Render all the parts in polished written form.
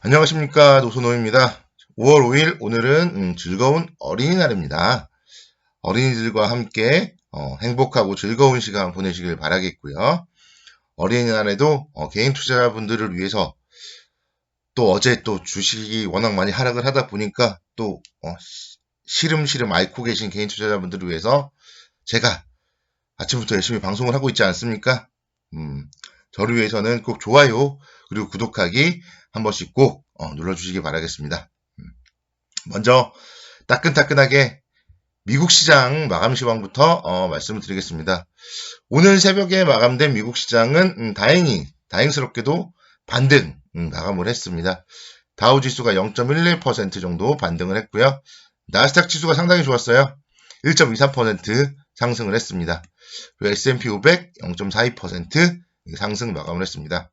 안녕하십니까, 노소노입니다. 5월 5일 오늘은 즐거운 어린이날입니다. 어린이들과 함께 행복하고 즐거운 시간 보내시길 바라겠고요. 어린이날에도 개인 투자자분들을 위해서 또 어제 또 주식이 워낙 많이 하락을 하다 보니까 또 시름시름 앓고 계신 개인 투자자분들을 위해서 제가 아침부터 열심히 방송을 하고 있지 않습니까? 저를 위해서는 꼭 좋아요 그리고 구독하기 한 번씩 꼭 눌러주시기 바라겠습니다. 먼저 따끈따끈하게 미국 시장 마감 시황부터 말씀을 드리겠습니다. 오늘 새벽에 마감된 미국 시장은 다행스럽게도 반등 마감을 했습니다. 다우 지수가 0.11% 정도 반등을 했고요. 나스닥 지수가 상당히 좋았어요. 1.23% 상승을 했습니다. 그리고 S&P 500 0.42% 상승 마감을 했습니다.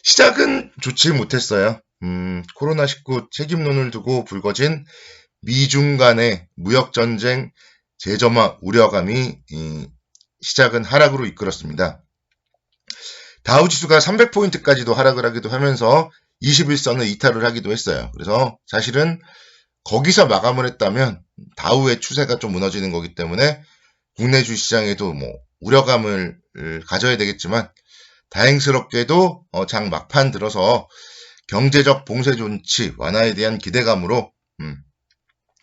시작은 좋지 못했어요. 코로나19 책임론을 두고 불거진 미중 간의 무역전쟁 재점화 우려감이 시작은 하락으로 이끌었습니다. 다우지수가 300포인트까지도 하락을 하기도 하면서 21선을 이탈을 하기도 했어요. 그래서 사실은 거기서 마감을 했다면 다우의 추세가 좀 무너지는 거기 때문에 국내 주시장에도 우려감을 가져야 되겠지만 다행스럽게도 장 막판 들어서 경제적 봉쇄 조치 완화에 대한 기대감으로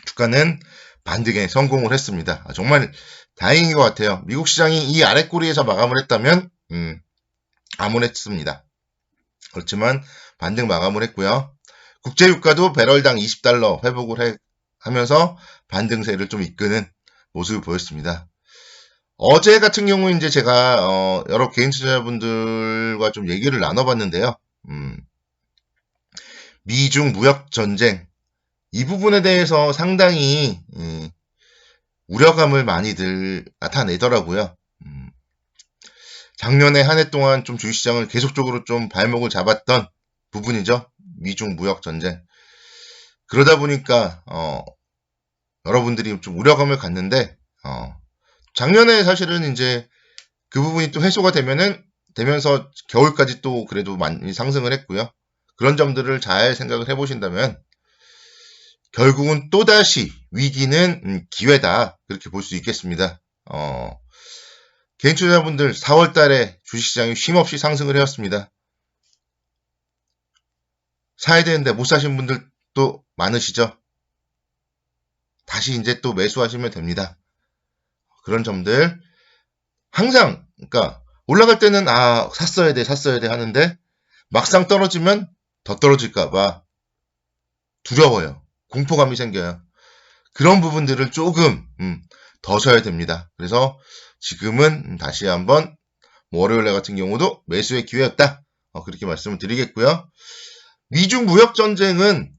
주가는 반등에 성공을 했습니다. 정말 다행인 것 같아요. 미국 시장이 이 아랫꼬리에서 마감을 했다면 암울했습니다. 그렇지만 반등 마감을 했고요. 국제유가도 배럴당 20달러 회복을 하면서 반등세를 좀 이끄는 모습을 보였습니다. 어제 같은 경우 이제 제가 여러 개인 투자자분들과 좀 얘기를 나눠봤는데요. 미중 무역 전쟁 이 부분에 대해서 상당히 우려감을 많이들 나타내더라고요. 작년에 한 해 동안 좀 주식시장을 계속적으로 좀 발목을 잡았던 부분이죠. 미중 무역 전쟁. 그러다 보니까 여러분들이 좀 우려감을 갖는데 작년에 사실은 이제 그 부분이 또 해소가 되면서 겨울까지 또 그래도 많이 상승을 했고요. 그런 점들을 잘 생각을 해보신다면 결국은 또다시 위기는 기회다 그렇게 볼 수 있겠습니다. 개인 투자자분들 4월 달에 주식시장이 쉼없이 상승을 해왔습니다. 사야 되는데 못 사신 분들도 많으시죠? 다시 이제 또 매수하시면 됩니다. 그런 점들 항상 그러니까 올라갈 때는 샀어야 돼 하는데 막상 떨어지면 더 떨어질까봐 두려워요. 공포감이 생겨요. 그런 부분들을 조금 더 셔야 됩니다. 그래서 지금은 다시 한번 월요일날 같은 경우도 매수의 기회였다. 그렇게 말씀을 드리겠고요. 미중 무역 전쟁은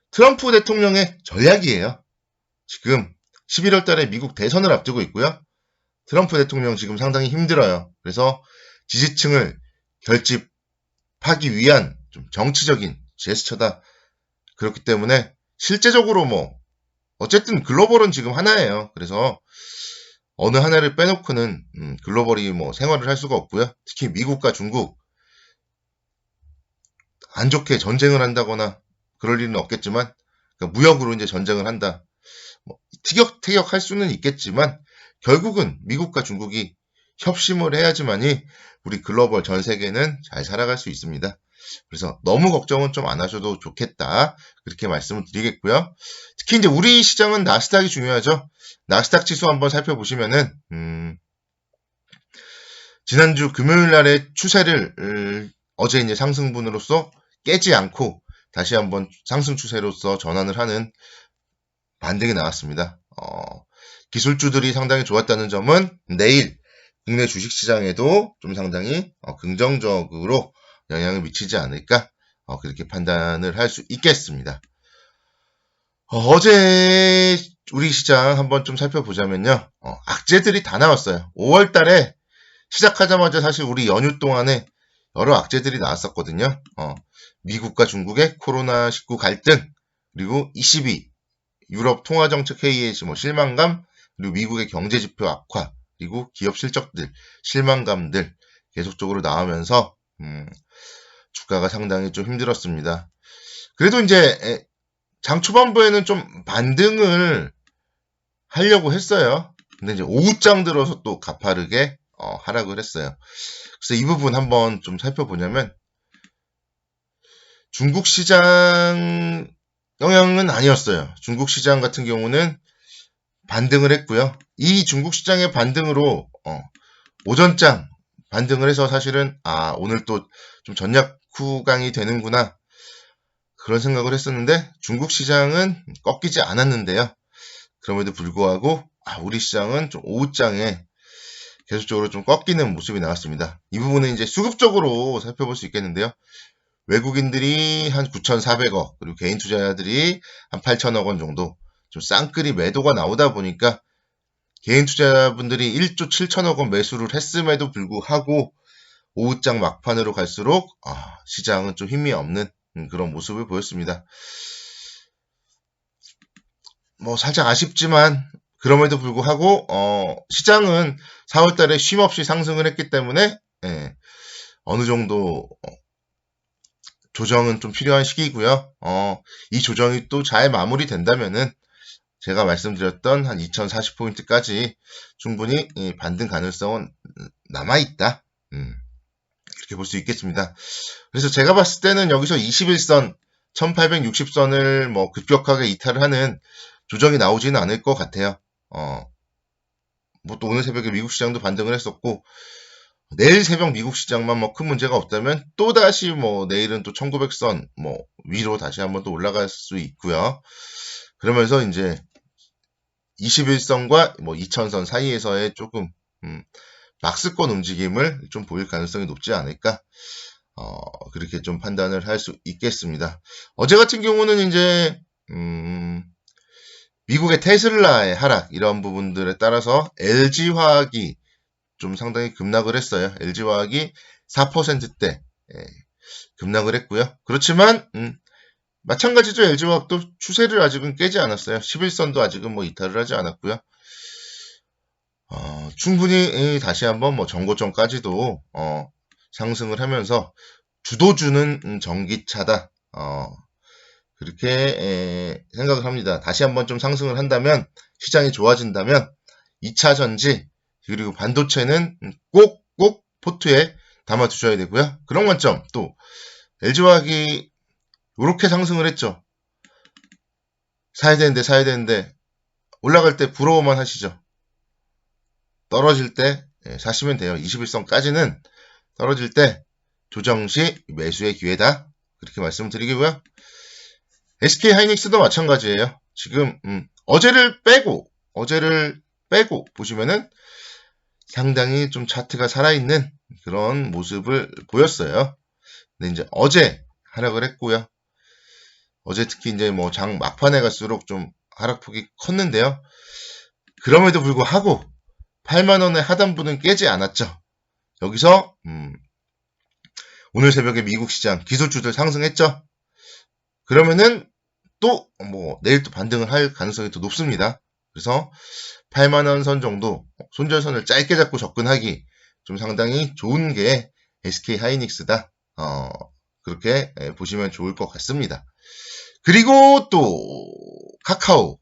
트럼프 대통령의 전략이에요. 지금 11월 달에 미국 대선을 앞두고 있고요. 트럼프 대통령 지금 상당히 힘들어요. 그래서 지지층을 결집하기 위한 좀 정치적인 제스처다. 그렇기 때문에 실제적으로 어쨌든 글로벌은 지금 하나예요. 그래서 어느 하나를 빼놓고는 글로벌이 생활을 할 수가 없고요. 특히 미국과 중국 안 좋게 전쟁을 한다거나 그럴 일은 없겠지만 그러니까 무역으로 이제 전쟁을 한다. 티격태격할 수는 있겠지만 결국은 미국과 중국이 협심을 해야지만이 우리 글로벌 전 세계는 잘 살아갈 수 있습니다. 그래서 너무 걱정은 좀 안 하셔도 좋겠다. 그렇게 말씀을 드리겠고요. 특히 이제 우리 시장은 나스닥이 중요하죠. 나스닥 지수 한번 살펴보시면은 지난주 금요일 날의 추세를 어제 이제 상승분으로서 깨지 않고 다시 한번 상승 추세로서 전환을 하는 반등이 나왔습니다. 기술주들이 상당히 좋았다는 점은 내일 국내 주식시장에도 좀 상당히 긍정적으로 영향을 미치지 않을까 그렇게 판단을 할 수 있겠습니다. 어제 우리 시장 한번 좀 살펴보자면요. 악재들이 다 나왔어요. 5월 달에 시작하자마자 사실 우리 연휴 동안에 여러 악재들이 나왔었거든요. 미국과 중국의 코로나19 갈등, 그리고 ECB, 유럽 통화정책 회의의 실망감, 그리고 미국의 경제지표 악화, 그리고 기업 실적들, 실망감들 계속적으로 나오면서 주가가 상당히 좀 힘들었습니다. 그래도 이제 장 초반부에는 좀 반등을 하려고 했어요. 근데 이제 오후장 들어서 또 가파르게 하락을 했어요. 그래서 이 부분 한번 좀 살펴보냐면 중국 시장 영향은 아니었어요. 중국 시장 같은 경우는 반등을 했고요. 이 중국 시장의 반등으로 오전장 반등을 해서 사실은 오늘 또 좀 전략 후강이 되는구나 그런 생각을 했었는데 중국 시장은 꺾이지 않았는데요. 그럼에도 불구하고 우리 시장은 좀 오후장에 계속적으로 좀 꺾이는 모습이 나왔습니다. 이 부분은 이제 수급적으로 살펴볼 수 있겠는데요. 외국인들이 한 9,400억 그리고 개인 투자자들이 한 8천억 원 정도 좀 쌍끌이 매도가 나오다 보니까 개인 투자자분들이 1조 7천억 원 매수를 했음에도 불구하고 오후장 막판으로 갈수록 시장은 좀 힘이 없는 그런 모습을 보였습니다. 뭐 살짝 아쉽지만 그럼에도 불구하고 시장은 4월달에 쉼없이 상승을 했기 때문에 어느 정도 조정은 좀 필요한 시기고요. 이 조정이 또 잘 마무리된다면은 제가 말씀드렸던 한 2040포인트까지 충분히 반등 가능성은 남아있다. 이렇게 볼 수 있겠습니다. 그래서 제가 봤을 때는 여기서 21선, 1860선을 뭐 급격하게 이탈을 하는 조정이 나오지는 않을 것 같아요. 뭐 또 오늘 새벽에 미국 시장도 반등을 했었고, 내일 새벽 미국 시장만 뭐 큰 문제가 없다면 또다시 뭐 내일은 또 1900선 뭐 위로 다시 한번 또 올라갈 수 있고요. 그러면서 이제 21선과 뭐 2000선 사이에서의 조금 박스권 움직임을 좀 보일 가능성이 높지 않을까 그렇게 좀 판단을 할 수 있겠습니다. 어제 같은 경우는 이제 미국의 테슬라의 하락 이런 부분들에 따라서 LG화학이 좀 상당히 급락을 했어요. LG화학이 4%대 급락을 했고요. 그렇지만 마찬가지죠. LG화학도 추세를 아직은 깨지 않았어요. 11선도 아직은 뭐 이탈을 하지 않았고요. 충분히 다시 한번 뭐 전고점까지도 상승을 하면서 주도주는 전기차다. 그렇게 생각을 합니다. 다시 한번 좀 상승을 한다면 시장이 좋아진다면 2차 전지 그리고 반도체는 꼭 포트에 담아 두셔야 되고요. 그런 관점 또 LG화학이 이렇게 상승을 했죠. 사야 되는데 올라갈 때 부러워만 하시죠. 떨어질 때 사시면 돼요. 21선까지는 떨어질 때 조정 시 매수의 기회다. 그렇게 말씀드리고요. SK 하이닉스도 마찬가지예요. 지금 어제를 빼고 보시면은 상당히 좀 차트가 살아있는 그런 모습을 보였어요. 근데 이제 어제 하락을 했고요. 어제 특히 이제 뭐 장 막판에 갈수록 좀 하락폭이 컸는데요. 그럼에도 불구하고 8만원의 하단부는 깨지 않았죠. 여기서 오늘 새벽에 미국 시장 기술주들 상승했죠. 그러면은 또 뭐 내일 또 반등을 할 가능성이 더 높습니다. 그래서 8만원 선 정도 손절선을 짧게 잡고 접근하기 좀 상당히 좋은 게 SK 하이닉스다. 그렇게 보시면 좋을 것 같습니다. 그리고 또 카카오.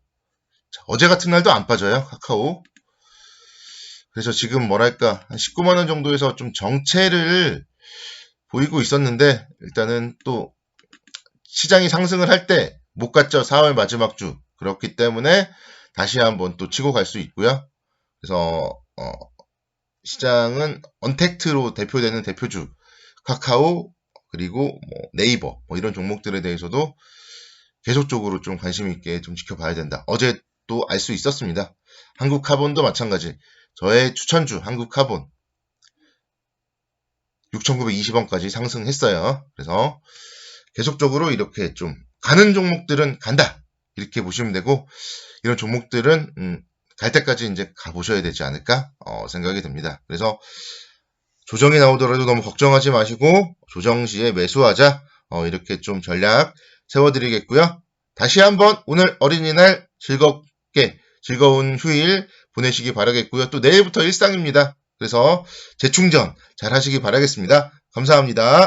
어제 같은 날도 안 빠져요. 카카오. 그래서 지금 뭐랄까 한 19만원 정도에서 좀 정체를 보이고 있었는데 일단은 또 시장이 상승을 할 때 못 갔죠. 4월 마지막 주. 그렇기 때문에 다시 한번 또 치고 갈 수 있고요. 그래서 시장은 언택트로 대표되는 대표주 카카오 그리고 뭐 네이버 뭐 이런 종목들에 대해서도 계속적으로 좀 관심 있게 좀 지켜봐야 된다. 어제 또 알 수 있었습니다. 한국카본도 마찬가지. 저의 추천주 한국카본 6,920원까지 상승했어요. 그래서 계속적으로 이렇게 좀 가는 종목들은 간다. 이렇게 보시면 되고 이런 종목들은 갈 때까지 이제 가보셔야 되지 않을까 생각이 듭니다. 그래서 조정이 나오더라도 너무 걱정하지 마시고 조정 시에 매수하자 이렇게 좀 전략 세워드리겠고요. 다시 한번 오늘 어린이날 즐거운 휴일 보내시기 바라겠고요. 또 내일부터 일상입니다. 그래서 재충전 잘 하시기 바라겠습니다. 감사합니다.